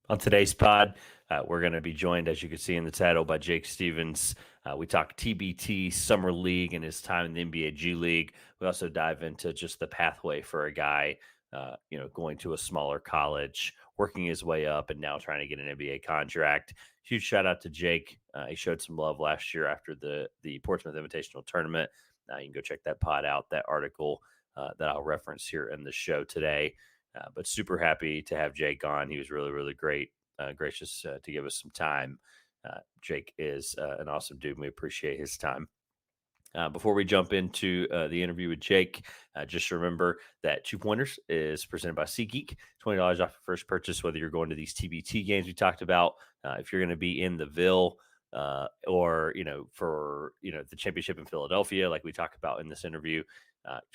On today's pod, we're going to be joined, as you can see in the title, by Jake Stevens. We talk TBT, Summer League, and his time in the NBA G League. We also dive into just the pathway for a guy, going to a smaller college, working his way up, and now trying to get an NBA contract. Huge shout out to Jake. He showed some love last year after the Portsmouth Invitational Tournament. You can go check that pod out, that article that I'll reference here in the show today. But super happy to have Jake on. He was really, really great, gracious to give us some time. Jake is an awesome dude. And we appreciate his time. Before we jump into the interview with Jake, just remember that 2 Pointers is presented by SeatGeek. $20 off your first purchase, whether you're going to these TBT games we talked about. If you're going to be in the Ville or, for, the championship in Philadelphia, like we talked about in this interview,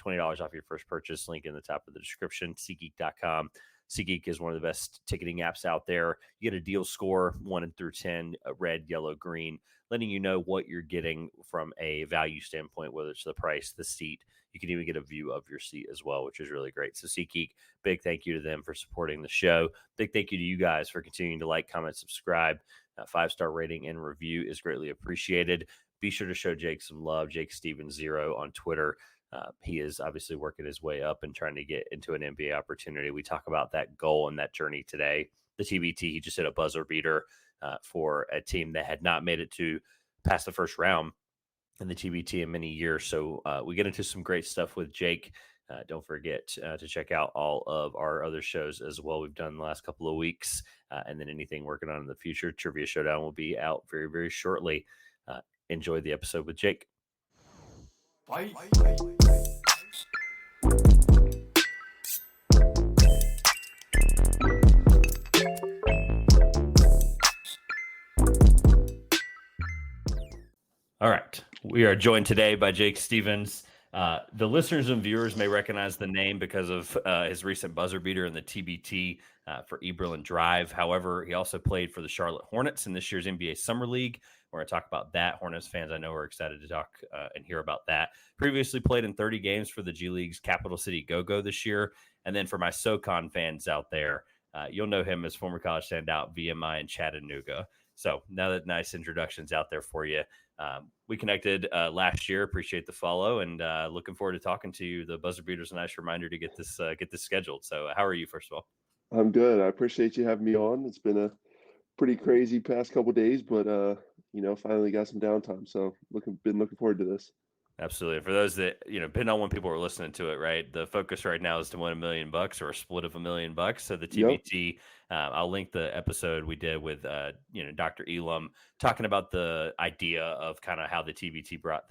$20 off your first purchase. Link in the top of the description, SeatGeek.com. SeatGeek is one of the best ticketing apps out there. You get a deal score 1 through 10, red, yellow, green, letting you know what you're getting from a value standpoint, whether it's the price, the seat. You can even get a view of your seat as well, which is really great. So SeatGeek, big thank you to them for supporting the show. Big thank you to you guys for continuing to like, comment, subscribe. 5-star rating and review is greatly appreciated. Be sure to show Jake some love. Jake Stevens 0 on Twitter. He is obviously working his way up and trying to get into an NBA opportunity. We talk about that goal and that journey today. The TBT, he just hit a buzzer beater for a team that had not made it to past the first round in the TBT in many years. So we get into some great stuff with Jake. Don't forget to check out all of our other shows as well we've done the last couple of weeks. And then anything working on in the future. Trivia Showdown will be out very, very shortly. Enjoy the episode with Jake. Fight. All right. We are joined today by Jake Stevens. The listeners and viewers may recognize the name because of his recent buzzer beater in the TBT for Eberlin Drive. However, he also played for the Charlotte Hornets in this year's NBA Summer League. We're going to talk about that. Hornets fans, I know, are excited to talk and hear about that. Previously played in 30 games for the G League's Capital City Go-Go this year. And then for my SoCon fans out there, you'll know him as former college standout VMI in Chattanooga. So now that nice introduction's out there for you, we connected last year. Appreciate the follow, and looking forward to talking to you. The buzzer beater's a nice reminder to get this scheduled. So how are you, first of all? I'm good. I appreciate you having me on. It's been a pretty crazy past couple of days, but finally got some downtime. So been looking forward to this. Absolutely. For those that, depending on when people are listening to it, right? The focus right now is to win $1 million or a split of $1 million. So the TBT, I'll link the episode we did with, Dr. Elam talking about the idea of kind of how the TBT brought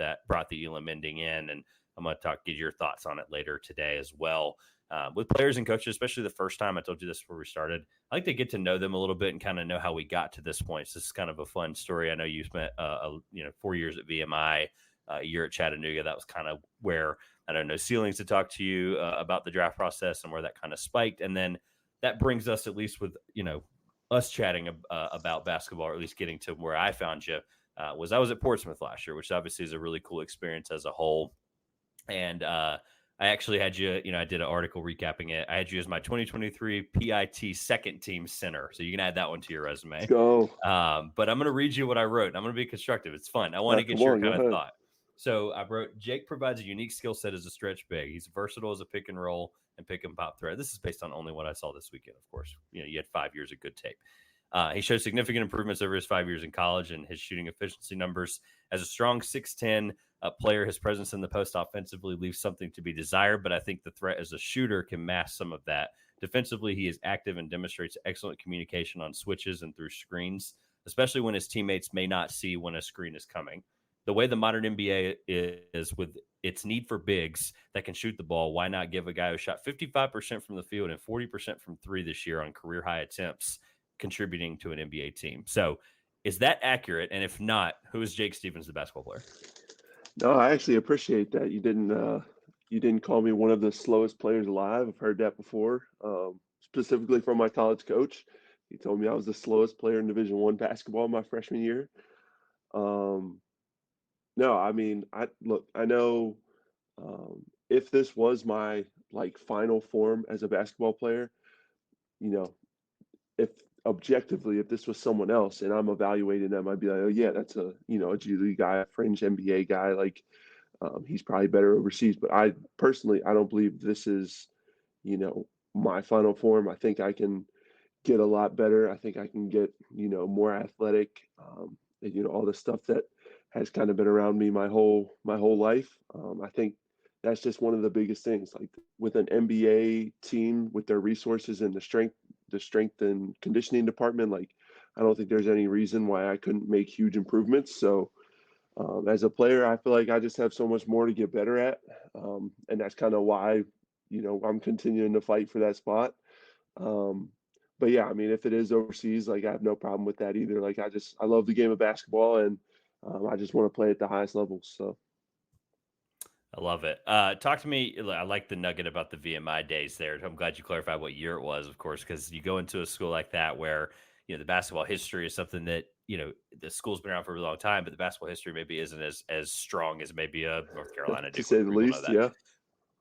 the Elam ending in. And I'm going to get your thoughts on it later today as well. With players and coaches, especially the first time, I told you this before we started, I like to get to know them a little bit and kind of know how we got to this point. So this is kind of a fun story. I know you spent, 4 years at VMI, a year at Chattanooga. That was kind of where, I don't know, ceilings to talk to you about the draft process and where that kind of spiked. And then that brings us, at least with, us chatting about basketball, or at least getting to where I found you, I was at Portsmouth last year, which obviously is a really cool experience as a whole. And I actually had you, I did an article recapping it. I had you as my 2023 PIT second team center. So you can add that one to your resume. Let's go. But I'm going to read you what I wrote. I'm going to be constructive. It's fun. I want to get your kind of thought. So I wrote, Jake provides a unique skill set as a stretch big. He's versatile as a pick and roll and pick and pop threat. This is based on only what I saw this weekend, of course. You had 5 years of good tape. He showed significant improvements over his 5 years in college and his shooting efficiency numbers. As a strong 6'10" player, his presence in the post offensively leaves something to be desired, but I think the threat as a shooter can mask some of that. Defensively, he is active and demonstrates excellent communication on switches and through screens, especially when his teammates may not see when a screen is coming. The way the modern NBA is with its need for bigs that can shoot the ball, why not give a guy who shot 55% from the field and 40% from three this year on career high attempts, contributing to an NBA team? So is that accurate? And if not, who is Jake Stevens, the basketball player? No, I actually appreciate that. You didn't call me one of the slowest players alive. I've heard that before, specifically from my college coach. He told me I was the slowest player in Division I basketball my freshman year. No, I mean, I know if this was my final form as a basketball player, if objectively, if this was someone else and I'm evaluating them, I'd be like, oh yeah, that's a a G League guy, a fringe NBA guy. Like he's probably better overseas. But I personally, I don't believe this is my final form. I think I can get a lot better. I think I can get more athletic. And, all the stuff that has kind of been around me my whole life. I think that's just one of the biggest things. Like with an NBA team with their resources and the strength and conditioning department, like I don't think there's any reason why I couldn't make huge improvements. So as a player, I feel like I just have so much more to get better at, and that's kind of why I'm continuing to fight for that spot. Um, but yeah, I mean, if it is overseas, like I have no problem with that either. Like I love the game of basketball, and I just want to play at the highest levels. So I love it. Talk to me. I like the nugget about the VMI days there. I'm glad you clarified what year it was, of course, because you go into a school like that where the basketball history is something that the school's been around for a really long time, but the basketball history maybe isn't as strong as maybe a North Carolina, to Duke. say the We all know least, that. yeah.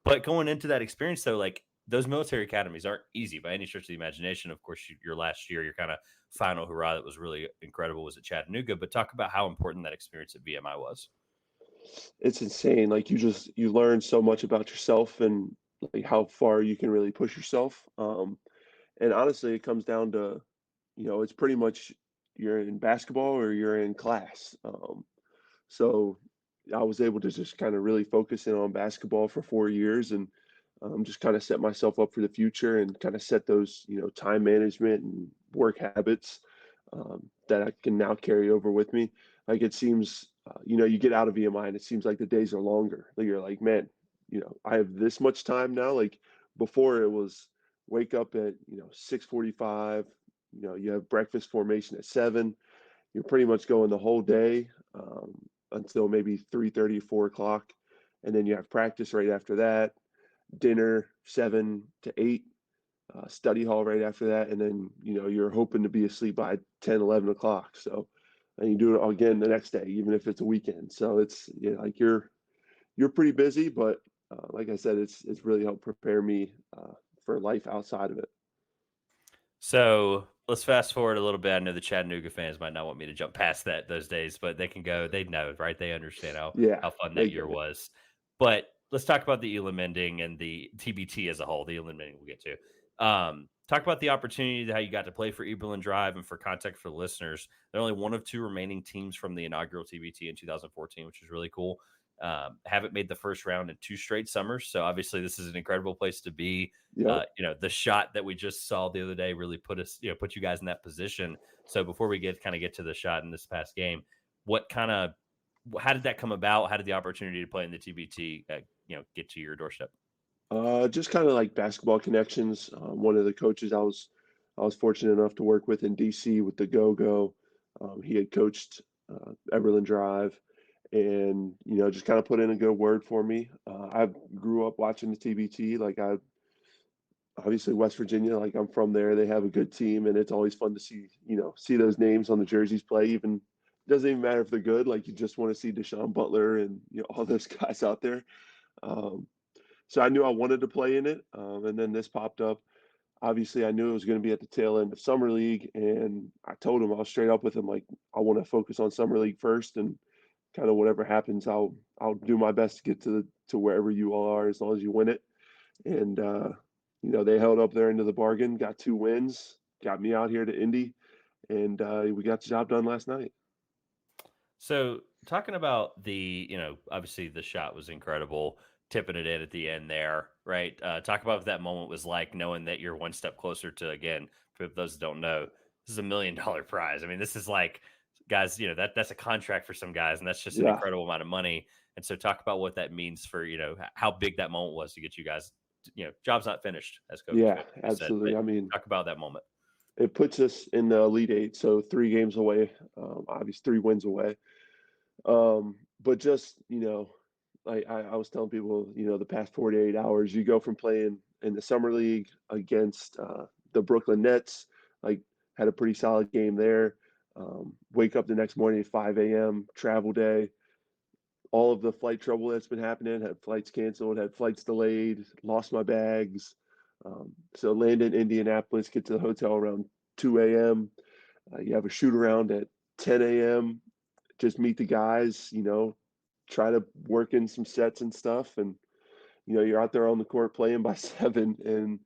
But going into that experience, though, like those military academies aren't easy by any stretch of the imagination. Of course, your last year, your kind of final hurrah that was really incredible was at Chattanooga. But talk about how important that experience at VMI was. It's insane. Like you learn so much about yourself and like how far you can really push yourself. And honestly, it comes down to, it's pretty much you're in basketball or you're in class. So I was able to just kind of really focus in on basketball for 4 years and just kind of set myself up for the future and kind of set those, time management and work habits that I can now carry over with me. Like it seems, you get out of EMI and it seems like the days are longer. Like you're like, man, I have this much time now. Like before it was wake up at, 6:45, you have breakfast formation at 7. You're pretty much going the whole day until maybe 3:30, 4 o'clock, and then you have practice right after that, dinner 7 to 8, study hall right after that, and then you're hoping to be asleep by 10, 11 o'clock. So, and you do it all again the next day, even if it's a weekend. So it's like you're pretty busy, but like I said, it's really helped prepare me for life outside of it. So let's fast forward a little bit. I know the Chattanooga fans might not want me to jump past those days, but they can go. They know, right? They understand Yeah, how fun they that year get it. was. But let's talk about the Elam ending and the TBT as a whole. The Elam ending we'll get to. Talk about the opportunity, how you got to play for Eberlin Drive, and for context for the listeners, they're only one of two remaining teams from the inaugural TBT in 2014, which is really cool. Haven't made the first round in 2 straight summers, so obviously this is an incredible place to be. Yep. The shot that we just saw the other day really put you guys in that position. So before we get to the shot in this past game, how did that come about? How did the opportunity to play in the TBT, get to your doorstep? Just kind of like basketball connections. One of the coaches I was fortunate enough to work with in DC with the Go Go. He had coached Eberlin Drive, and just kind of put in a good word for me. I grew up watching the TBT. Like I obviously West Virginia. Like I'm from there. They have a good team, and it's always fun to see those names on the jerseys play. Even it doesn't even matter if they're good. Like you just want to see Deshaun Butler and all those guys out there. Um, so I knew I wanted to play in it, and then this popped up. Obviously, I knew it was going to be at the tail end of summer league, and I told him I was straight up with him like I want to focus on summer league first, and kind of whatever happens, I'll do my best to get to wherever you all are as long as you win it. And they held up their end of the bargain, got 2 wins, got me out here to Indy, and we got the job done last night. So talking about obviously the shot was incredible, tipping it in at the end there, right? Talk about what that moment was like, knowing that you're one step closer to, again, for those that don't know, this is $1 million prize. I mean, this is like, guys, that's a contract for some guys, and that's just an Yeah, incredible amount of money. And so talk about what that means for, how big that moment was to get you guys, job's not finished, as yeah, Coach said, but absolutely. I mean, talk about that moment. it puts us in the Elite Eight, so 3 games away, obviously 3 wins away. But just, like I was telling people, the past 48 hours, you go from playing in the summer league against the Brooklyn Nets, like had a pretty solid game there. Wake up the next morning at 5 a.m., travel day, all of the flight trouble that's been happening, had flights canceled, had flights delayed, lost my bags. So land in Indianapolis, get to the hotel around 2 a.m. You have a shoot around at 10 a.m. Just meet the guys, try to work in some sets and stuff. And, you're out there on the court playing by 7. And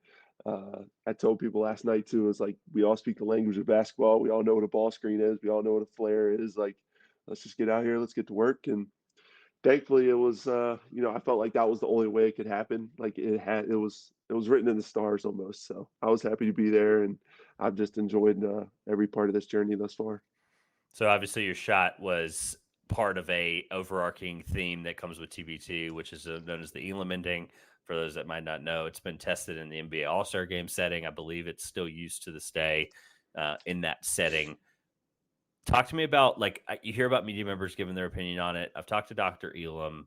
I told people last night too, it's like we all speak the language of basketball. We all know what a ball screen is. We all know what a flare is. Like, let's just get out here. Let's get to work. And thankfully it was, I felt like that was the only way it could happen. Like it was written in the stars almost. So I was happy to be there, and I've just enjoyed every part of this journey thus far. So obviously your shot was part of a overarching theme that comes with TBT, which is known as the Elam ending. For those that might not know, it's been tested in the NBA All-Star Game setting. I believe it's still used to this day in that setting. Talk to me about, you hear about media members giving their opinion on it. I've talked to Dr. Elam.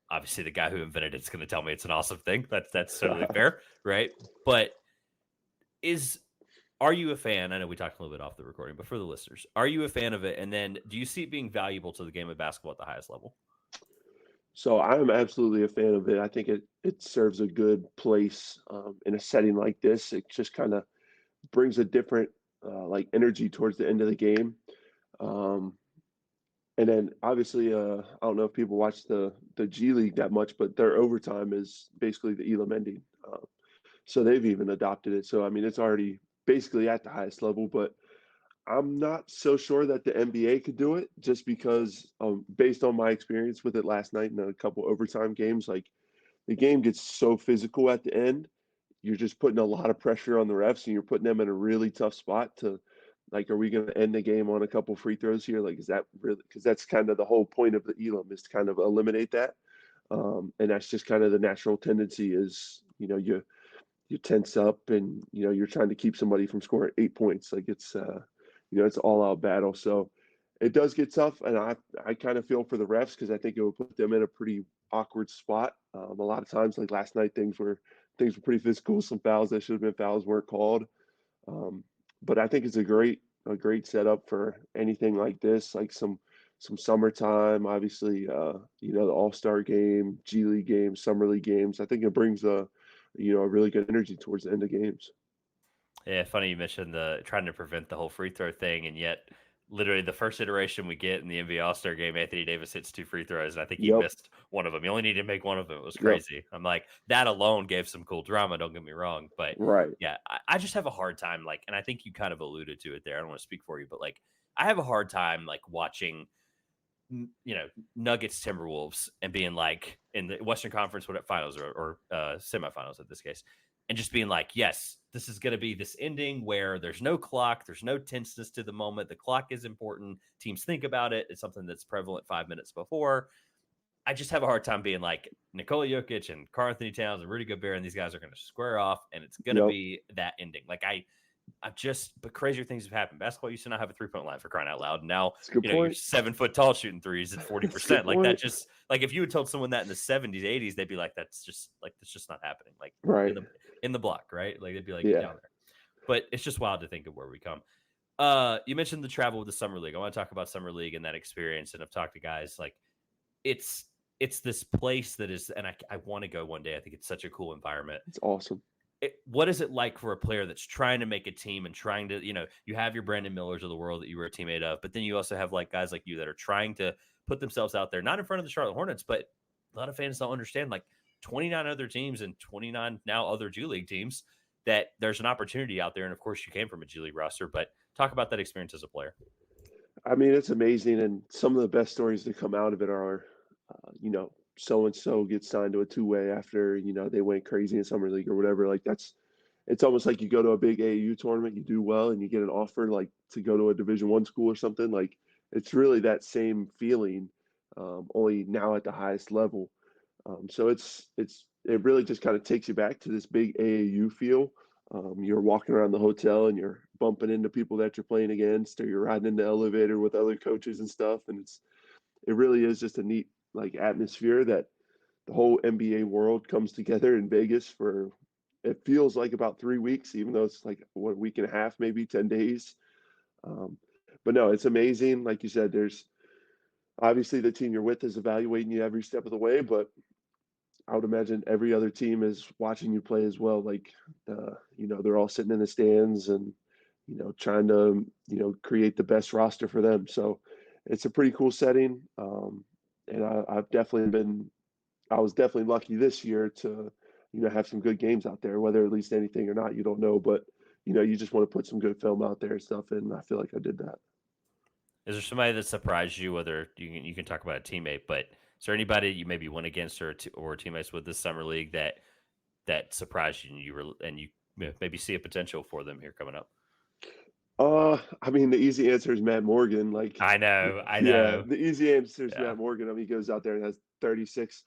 Obviously, the guy who invented it's going to tell me it's an awesome thing. That's totally fair, right? But are you a fan? I know we talked a little bit off the recording, but for the listeners, are you a fan of it? And then do you see it being valuable to the game of basketball at the highest level? So I am absolutely a fan of it. I think it serves a good place in a setting like this. It just kind of brings a different energy towards the end of the game. Um, and then obviously, I don't know if people watch the G League that much, but their overtime is basically the Elam ending. So they've even adopted it. So I mean, it's already basically at the highest level. But I'm not so sure that the NBA could do it, just because based on my experience with it last night in a couple overtime games, like the game gets so physical at the end. You're just putting a lot of pressure on the refs, and you're putting them in a really tough spot to, like, are we going to end the game on a couple free throws here? Like, is that really, because that's kind of the whole point of the Elam, is to kind of eliminate that. And that's just kind of the natural tendency is, you tense up, and you're trying to keep somebody from scoring 8 points. Like, it's all out battle. So it does get tough, and I kind of feel for the refs, because I think it would put them in a pretty awkward spot. A lot of times, like last night, things were pretty physical. Some fouls that should have been fouls weren't called. Um, but I think it's a great setup for anything like this, like some summertime, obviously, the All-Star game, G League games, Summer League games. I think it brings a really good energy towards the end of games. Yeah, funny you mentioned the trying to prevent the whole free throw thing, and yet literally the first iteration we get in the NBA All-Star game, Anthony Davis hits 2 free throws, and I think he Yep. missed one of them. He only needed to make one of them. It was Yep. crazy. I'm like, that alone gave some cool drama, don't get me wrong. But Right. yeah, I just have a hard time, and I think you kind of alluded to it there. I don't want to speak for you, but I have a hard time watching Nuggets Timberwolves and being like in the Western Conference finals or semifinals in this case, and just being like, yes, this is going to be this ending where there's no clock, there's no tenseness to the moment. The clock is important. Teams think about it. It's something that's prevalent 5 minutes before. I just have a hard time being like Nikola Jokic and Karl Anthony Towns and Rudy Gobert, and these guys are going to square off, and it's going to Yep. be that ending. But crazier things have happened. Basketball used to not have a 3-point line, for crying out loud. Now, That's a good you're point. 7 foot tall shooting threes at 40%. Like that point. just if you had told someone that in the 70s, 80s, they'd be like, that's just not happening. Like Right. in the block, right? Like they'd be like, Yeah. get down there. But it's just wild to think of where we come. You mentioned the travel with the summer league. I want to talk about summer league and that experience. And I've talked to guys it's this place that is, and I want to go one day. I think it's such a cool environment. It's awesome. What is it like for a player that's trying to make a team and trying to, you have your Brandon Millers of the world that you were a teammate of, but then you also have guys like you that are trying to put themselves out there, not in front of the Charlotte Hornets, but a lot of fans don't understand 29 other teams and 29 now other G League teams, that there's an opportunity out there. And of course you came from a G League roster, but talk about that experience as a player. I mean, it's amazing. And some of the best stories that come out of it are, so-and-so gets signed to a two-way after, they went crazy in summer league or whatever. Like it's almost like you go to a big AAU tournament, you do well, and you get an offer to go to a Division I school or something. Like, it's really that same feeling, only now at the highest level. So it really just kind of takes you back to this big AAU feel. You're walking around the hotel and you're bumping into people that you're playing against, or you're riding in the elevator with other coaches and stuff. And it really is just a neat atmosphere that the whole NBA world comes together in Vegas for, it feels like about 3 weeks, even though it's like a week and a half, maybe 10 days. But no, it's amazing. Like you said, there's obviously the team you're with is evaluating you every step of the way, but I would imagine every other team is watching you play as well. They're all sitting in the stands, and trying to, create the best roster for them. So it's a pretty cool setting. And I was definitely lucky this year to, have some good games out there, whether at least anything or not, you don't know, but you just want to put some good film out there and stuff. And I feel like I did that. Is there somebody that surprised you? Whether you can talk about a teammate, but is there anybody you maybe went against or teammates with this summer league that surprised you and you maybe see a potential for them here coming up? I mean, the easy answer is Matt Morgan. Like, I yeah, know. the easy answer is Yeah, Matt Morgan. I mean, he goes out there and has 36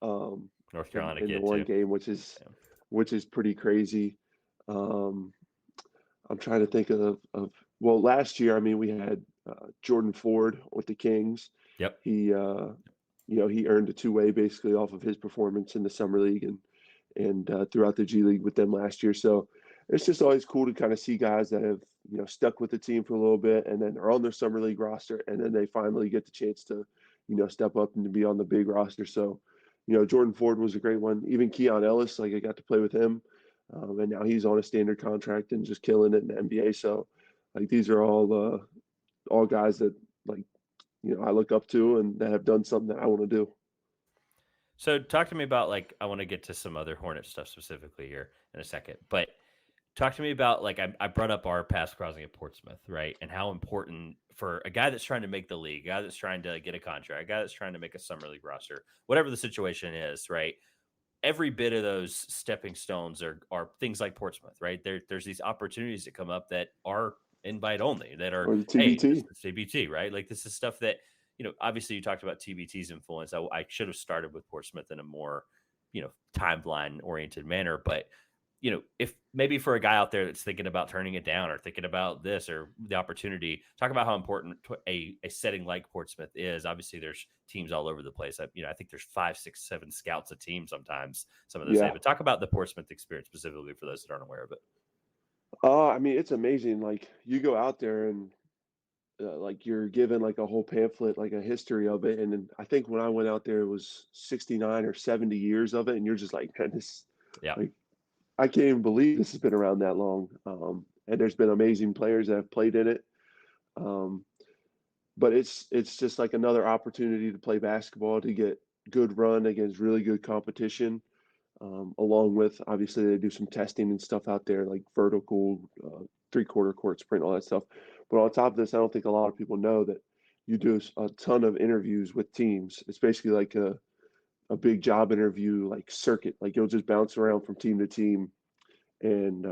North in Carolina the kid one too. game, Yeah. which is pretty crazy. Um, I'm trying to think of well, last year, I mean, we had Jordan Ford with the Kings. Yep. He he earned a two-way basically off of his performance in the summer league and throughout the G League with them last year. So it's just always cool to kind of see guys that have stuck with the team for a little bit and then they're on their summer league roster and then they finally get the chance to step up and to be on the big roster. So Jordan Ford was a great one. Even Keon Ellis, like I got to play with him, and now he's on a standard contract and just killing it in the NBA. So like these are all guys that like I look up to and that have done something that I want to do. So talk to me about like I want to get to some other Hornet stuff specifically here in a second, but talk to me about like I brought up our pass crossing at Portsmouth, right? And how important for a guy that's trying to make the league, a guy that's trying to get a contract, a guy that's trying to make a summer league roster, whatever the situation is, right? Every bit of those stepping stones are things like Portsmouth, right? There's these opportunities that come up that are invite only, that are Or the hey, this TBT. is TBT, right? Like this is stuff that obviously you talked about TBT's influence. I should have started with Portsmouth in a more timeline oriented manner, but if maybe for a guy out there that's thinking about turning it down or thinking about this or the opportunity, talk about how important a setting like Portsmouth is. Obviously, there's teams all over the place. I think there's 5, 6, 7 scouts a team sometimes. Some of those say, Yeah. but talk about the Portsmouth experience specifically for those that aren't aware of it. I mean, it's amazing. Like you go out there and like you're given like a whole pamphlet, like a history of it. And then I think when I went out there, it was 69 or 70 years of it. And you're just like, man, this, Yeah, like, I can't even believe this has been around that long. And there's been amazing players that have played in it. Um, but it's just like another opportunity to play basketball, to get good run against really good competition. Along with obviously they do some testing and stuff out there, like vertical, 3/4 court sprint, all that stuff. But on top of this, I don't think a lot of people know that you do a ton of interviews with teams. It's basically like a big job interview, like circuit. Like you'll just bounce around from team to team, and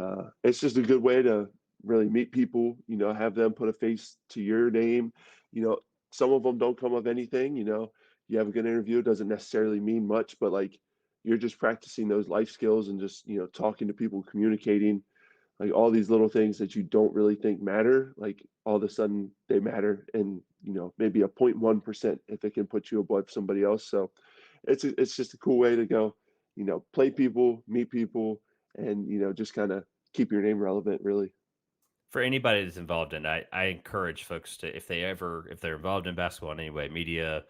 it's just a good way to really meet people. Have them put a face to your name. You know, some of them don't come of anything. You have a good interview, it doesn't necessarily mean much, but like you're just practicing those life skills and just talking to people, communicating, like all these little things that you don't really think matter, like all of a sudden they matter, and maybe a 0.1% if it can put you above somebody else. So it's just a cool way to go, play people, meet people, and just kind of keep your name relevant, really. for anybody that's involved in it, I encourage folks to if they're involved in basketball in any way, media,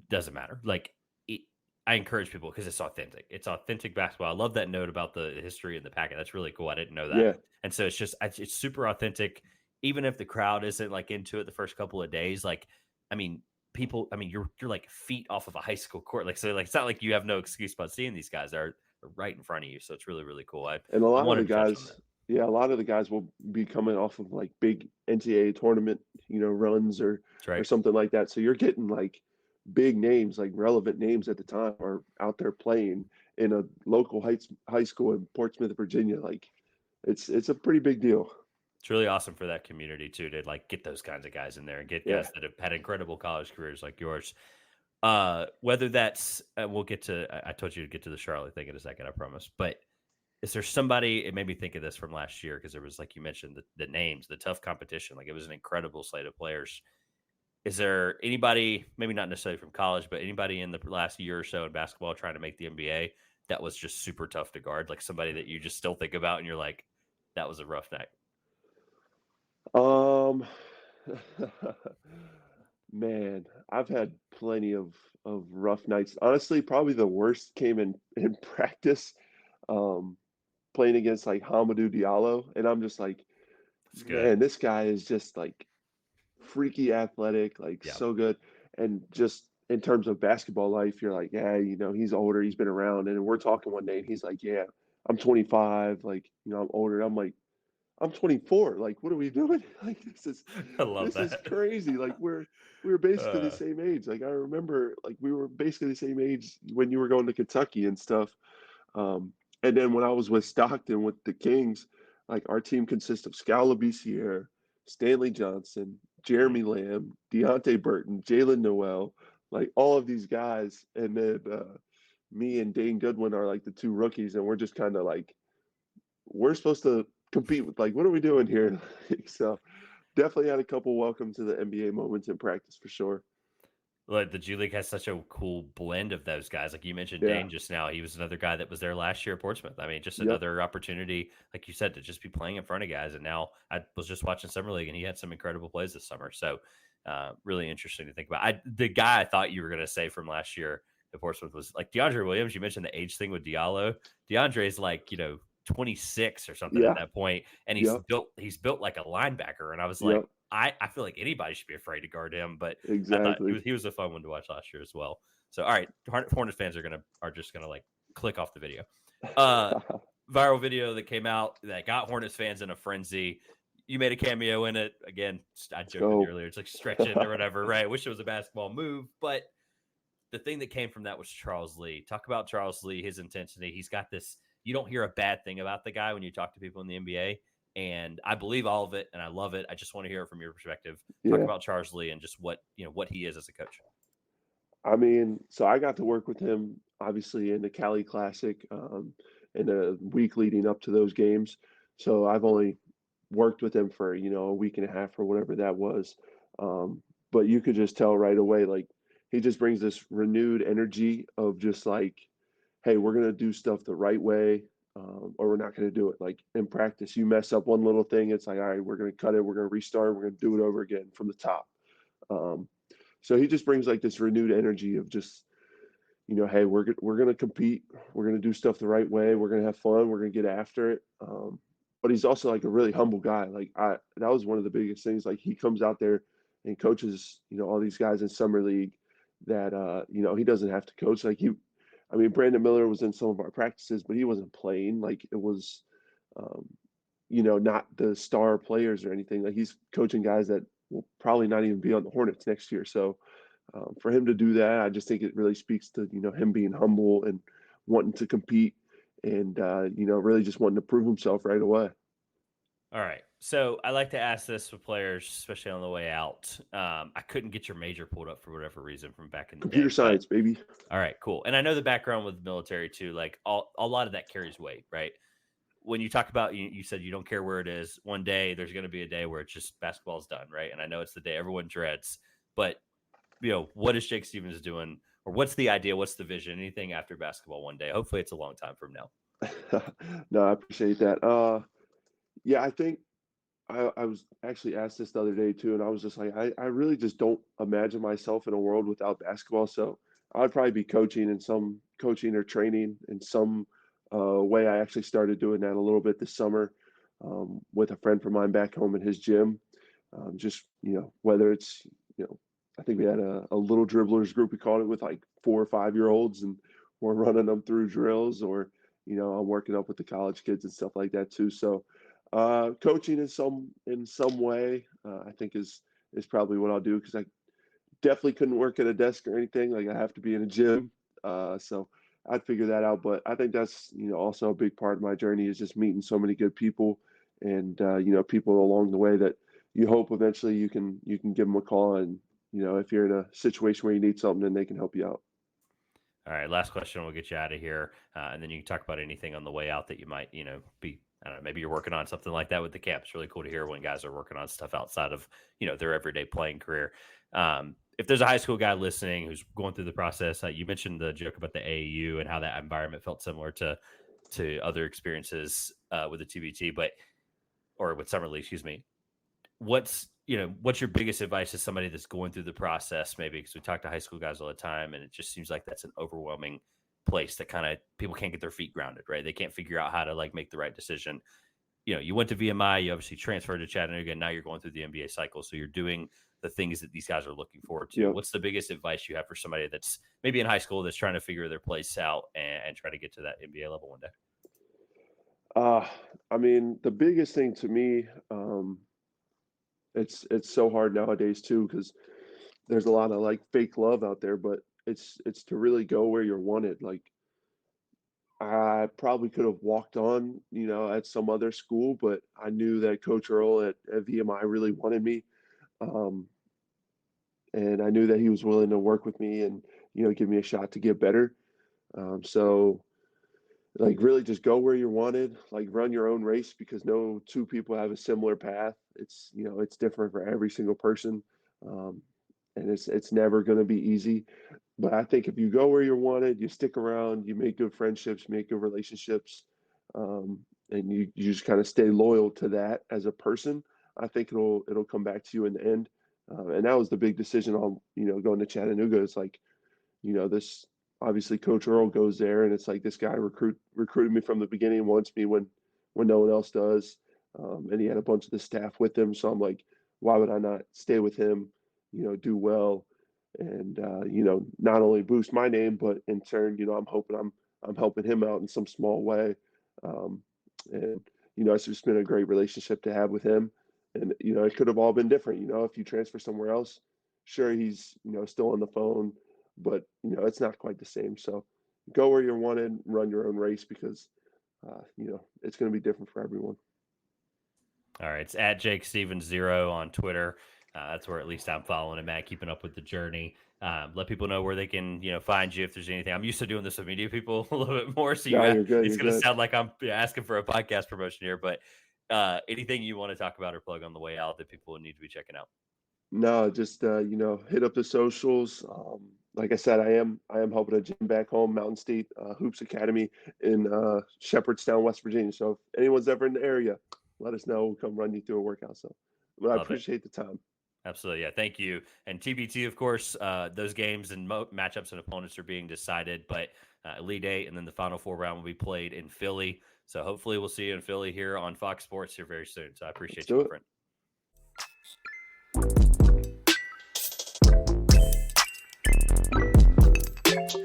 doesn't matter. Like, it, I encourage people because it's authentic. It's authentic basketball. I love that note about the history and the packet. That's really cool. I didn't know that. Yeah. And so it's super authentic. Even if the crowd isn't like into it the first couple of days, like, I mean, people, I mean, you're like feet off of a high school court. Like, so like, it's not like you have no excuse about seeing these guys are right in front of you. So it's really, really cool. And a I lot of the wanted to touch on that. guys, yeah, a lot of the guys will be coming off of like big NCAA tournament, runs That's or right. something like that. So you're getting like big names, like relevant names at the time, are out there playing in a local high school in Portsmouth, Virginia. Like it's a pretty big deal. It's really awesome for that community too to like get those kinds of guys in there and get Yeah. guys that have had incredible college careers like yours. Whether that's we'll get to. I told you to get to the Charlotte thing in a second, I promise. But is there somebody? It made me think of this from last year because there was like you mentioned the names, the tough competition. Like it was an incredible slate of players. Is there anybody, maybe not necessarily from college, but anybody in the last year or so in basketball trying to make the NBA that was just super tough to guard? Like somebody that you just still think about and you're like, that was a rough night. Um, man, I've had plenty of rough nights. Honestly, probably the worst came in practice, um, playing against like Hamadou Diallo, and I'm just like, It's good. man, this guy is just like freaky athletic, like Yeah. so good. And just in terms of basketball life, you're like, yeah, he's older, he's been around. And we're talking one day and he's like, yeah, I'm 25, like, I'm older. I'm like, I'm 24. Like, what are we doing? Like, I love this is that. crazy. Like, we're basically the Uh, same age. Like, I remember, like, we were basically the same age when you were going to Kentucky and stuff. Um, and then when I was with Stockton with the Kings, like our team consists of Scala BCR, Stanley Johnson, mhm. Jeremy Lamb, Deontay Burton, Jalen Noel, like all of these guys. And then me and Dane Goodwin are like the two rookies, and we're just kind of like, we're supposed to compete with, like, what are we doing here? So definitely had a couple welcome to the NBA moments in practice for sure. Like the G League has such a cool blend of those guys. Like you mentioned Yeah. Dane just now. He was another guy that was there last year at Portsmouth. I mean, just Yep. another opportunity, like you said, to just be playing in front of guys. And now I was just watching Summer League and he had some incredible plays this summer. So really interesting to think about. The guy I thought you were gonna say from last year at Portsmouth was like DeAndre Williams. You mentioned the age thing with Diallo. DeAndre's like, 26 or something at Yeah. that point, and he's Yep. built like a linebacker. And I was like, Yep. I feel like anybody should be afraid to guard him, but I thought Exactly. he was a fun one to watch last year as well. So, all right, Hornets fans are just gonna like click off the video. Uh, Viral video that came out that got Hornets fans in a frenzy. You made a cameo in it again. I Let's joked with you go. earlier. It's like stretching or whatever, right? I wish it was a basketball move, but the thing that came from that was Charles Lee. Talk about Charles Lee, his intensity. He's got this. You don't hear a bad thing about the guy when you talk to people in the NBA. And I believe all of it, and I love it. I just want to hear it from your perspective. Talk Yeah. about Charles Lee and just what he is as a coach. I mean, so I got to work with him obviously in the Cali Classic, in the week leading up to those games. So I've only worked with him for, a week and a half or whatever that was. But you could just tell right away, like, he just brings this renewed energy of just like, hey, we're going to do stuff the right way, or we're not going to do it. Like in practice, you mess up one little thing, it's like, all right, we're going to cut it, we're going to restart, we're going to do it over again from the top. Um, so he just brings like this renewed energy of just, hey, we're gonna compete, we're gonna do stuff the right way, we're gonna have fun, we're gonna get after it. But he's also like a really humble guy. Like that was one of the biggest things. Like he comes out there and coaches, all these guys in summer league that he doesn't have to coach. I mean, Brandon Miller was in some of our practices, but he wasn't playing. Like it was, um, not the star players or anything. Like he's coaching guys that will probably not even be on the Hornets next year. So for him to do that, I just think it really speaks to him being humble and wanting to compete, and really just wanting to prove himself right away. All right. So I like to ask this with players, especially on the way out. I couldn't get your major pulled up for whatever reason from back in the Computer day, but science, baby. all right, cool. And I know the background with the military too. Like a lot of that carries weight, right? When you talk about, you said you don't care where it is. One day there's going to be a day where it's just basketball's done, right? And I know it's the day everyone dreads, but what is Jake Stevens doing, or what's the idea? What's the vision? Anything after basketball one day? Hopefully, it's a long time from now. No, I appreciate that. Yeah, I think I was actually asked this the other day too, and I was just like, I really just don't imagine myself in a world without basketball. So I'd probably be coaching or training in some way. I actually started doing that a little bit this summer, with a friend from mine back home in his gym. Just whether it's I think we had a little dribblers group, we called it, with like 4 or 5 year olds, and we're running them through drills, or I'm working up with the college kids and stuff like that too. So coaching in some way, I think is probably what I'll do, because I definitely couldn't work at a desk or anything. Like I have to be in a gym. So I'd figure that out. But I think that's also a big part of my journey, is just meeting so many good people, and people along the way that you hope eventually you can give them a call, and if you're in a situation where you need something, then they can help you out. All right, last question. We'll get you out of here, and then you can talk about anything on the way out that you might, be. I don't know. Maybe you're working on something like that with the camp. It's really cool to hear when guys are working on stuff outside of their everyday playing career. If there's a high school guy listening who's going through the process, you mentioned the joke about the AAU and how that environment felt similar to other experiences with the TBT, or with summer league. Excuse me. What's your biggest advice to somebody that's going through the process, maybe, because we talk to high school guys all the time and it just seems like that's an overwhelming place that kind of people can't get their feet grounded, right? They can't figure out how to like make the right decision. you went to VMI, you obviously transferred to Chattanooga, and now you're going through the NBA cycle. So you're doing the things that these guys are looking forward to. Yep. What's the biggest advice you have for somebody that's maybe in high school that's trying to figure their place out and try to get to that NBA level one day? I mean, the biggest thing to me, it's so hard nowadays too because there's a lot of like fake love out there, but it's to really go where you're wanted. Like I probably could have walked on, at some other school, but I knew that Coach Earl at VMI really wanted me. Um, and I knew that he was willing to work with me and, give me a shot to get better. So like really just go where you're wanted, like run your own race because no two people have a similar path. It's different for every single person. Um, and it's never going to be easy. But I think if you go where you're wanted, you stick around, you make good friendships, make good relationships, um, and you just kind of stay loyal to that as a person. I think it'll come back to you in the end. And that was the big decision on going to Chattanooga. It's like this obviously Coach Earl goes there, and it's like this guy recruited me from the beginning, wants me when no one else does, and he had a bunch of the staff with him. So I'm like, why would I not stay with him? Do well, and not only boost my name, but in turn, I'm hoping I'm helping him out in some small way, um, and it's just been a great relationship to have with him. And it could have all been different. If you transfer somewhere else, sure he's still on the phone, but it's not quite the same. So go where you're wanted, run your own race because it's going to be different for everyone. All right, it's at Jake Stevens 0 on Twitter. That's where at least I'm following him at, keeping up with the journey. Let people know where they can, find you if there's anything. I'm used to doing this with media people a little bit more, so No, you're good. it's You're going to good. sound like I'm asking for a podcast promotion here. But anything you want to talk about or plug on the way out that people need to be checking out? No, just hit up the socials. Like I said, I am helping a gym back home, Mountain State Hoops Academy in Shepherdstown, West Virginia. So if anyone's ever in the area, let us know. We'll come run you through a workout. So, but I Love it. appreciate the time. Absolutely. Yeah. Thank you. And TBT, of course, those games and matchups and opponents are being decided, but Elite Eight and then the Final Four round will be played in Philly. So hopefully we'll see you in Philly here on Fox Sports here very soon. So I Let's appreciate you, do my it. friend.